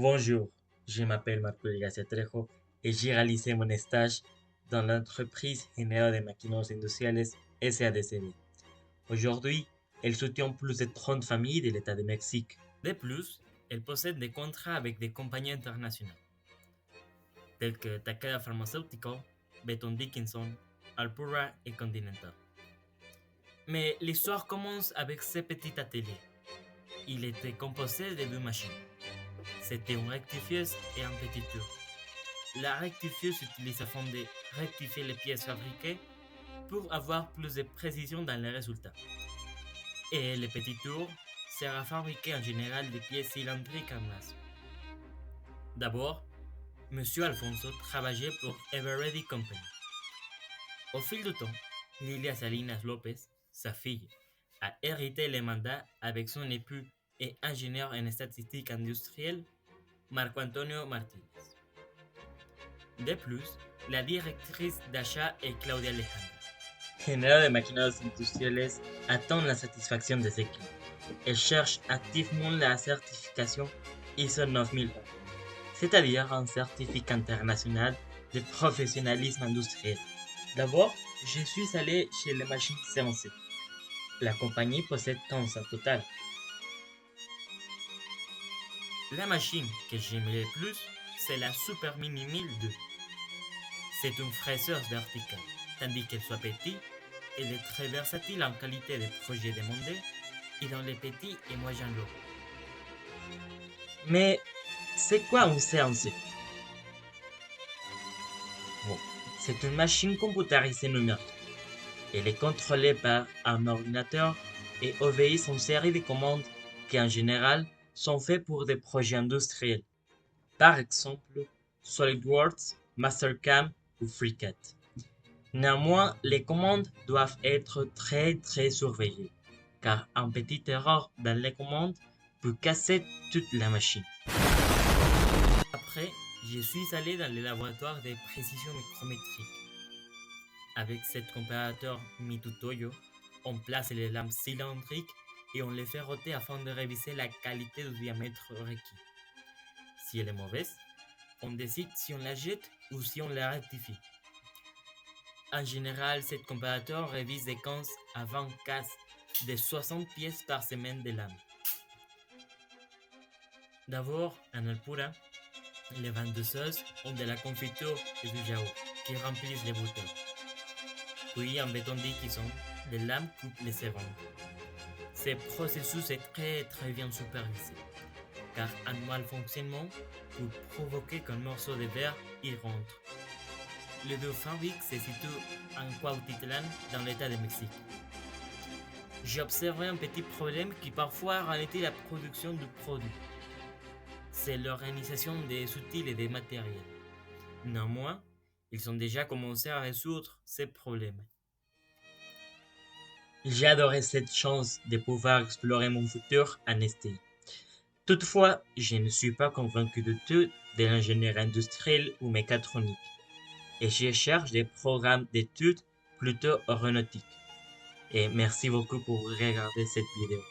Bonjour, je m'appelle Marco Garcia Trejo et j'ai réalisé mon stage dans l'entreprise Género de Máquinas Industriales SADCB. Aujourd'hui, elle soutient plus de 30 familles de l'État de Mexique. De plus, elle possède des contrats avec des compagnies internationales, telles que Takeda Pharmaceutical, Becton Dickinson, Alpura et Continental. Mais l'histoire commence avec ce petit atelier. Il était composé de deux machines. C'était une rectifieuse et un petit tour. La rectifieuse utilise afin de rectifier les pièces fabriquées pour avoir plus de précision dans les résultats. Et le petit tour sert à fabriquer en général des pièces cylindriques en masse. D'abord, Monsieur Alfonso travaillait pour Everready Company. Au fil du temps, Lilia Salinas Lopez, sa fille, a hérité les mandats avec son époux et ingénieur en statistique industrielle, Marco Antonio Martínez. De plus, la directrice d'achat est Claudia Alejandra. Género de Máquinas Industriales attend la satisfaction de ses clients. Elle cherche activement la certification ISO 9001, c'est-à-dire un certificat international de professionnalisme industriel. D'abord, je suis allé chez les machines CNC. La compagnie possède 15 en total. La machine que j'aime le plus, c'est la Super Mini 1002. C'est une fraiseuse verticale, tandis qu'elle soit petite, elle est très versatile en qualité de projet demandé et dans les petits et moyens lots. Mais c'est quoi un CNC? Bon, c'est une machine computérisée numérique. Elle est contrôlée par un ordinateur et obéit à une série de commandes qui en général sont faites pour des projets industriels. Par exemple, SolidWorks, Mastercam ou FreeCAD. Néanmoins, les commandes doivent être très surveillées, car une petite erreur dans les commandes peut casser toute la machine. Après, je suis allé dans le laboratoire de précision micrométrique. Avec cet comparateur Mitutoyo, on place les lampes cylindriques et on les fait roter afin de réviser la qualité du diamètre requis. Si elle est mauvaise, on décide si on la jette ou si on la rectifie. En général, cet comparateur révise de 15 à 20 cases de 60 pièces par semaine de lames. D'abord, en Alpura, les vendeuses ont de la confiture et du yaourt qui remplissent les bouteilles. Puis en Becton Dickinson, les lames coupent les secondes. Ce processus est très bien supervisé, car un mal fonctionnement peut provoquer qu'un morceau de verre y rentre. Les deux fabriques se situent en Cuautitlán, dans l'État de Mexique. J'ai observé un petit problème qui parfois ralentit la production du produit. C'est l'organisation des outils et des matériels. Néanmoins, ils ont déjà commencé à résoudre ces problèmes. J'ai adoré cette chance de pouvoir explorer mon futur en STI. Toutefois, je ne suis pas convaincu du tout de l'ingénierie industrielle ou mécatronique, et je cherche des programmes d'études plutôt aéronautiques. Et merci beaucoup pour regarder cette vidéo.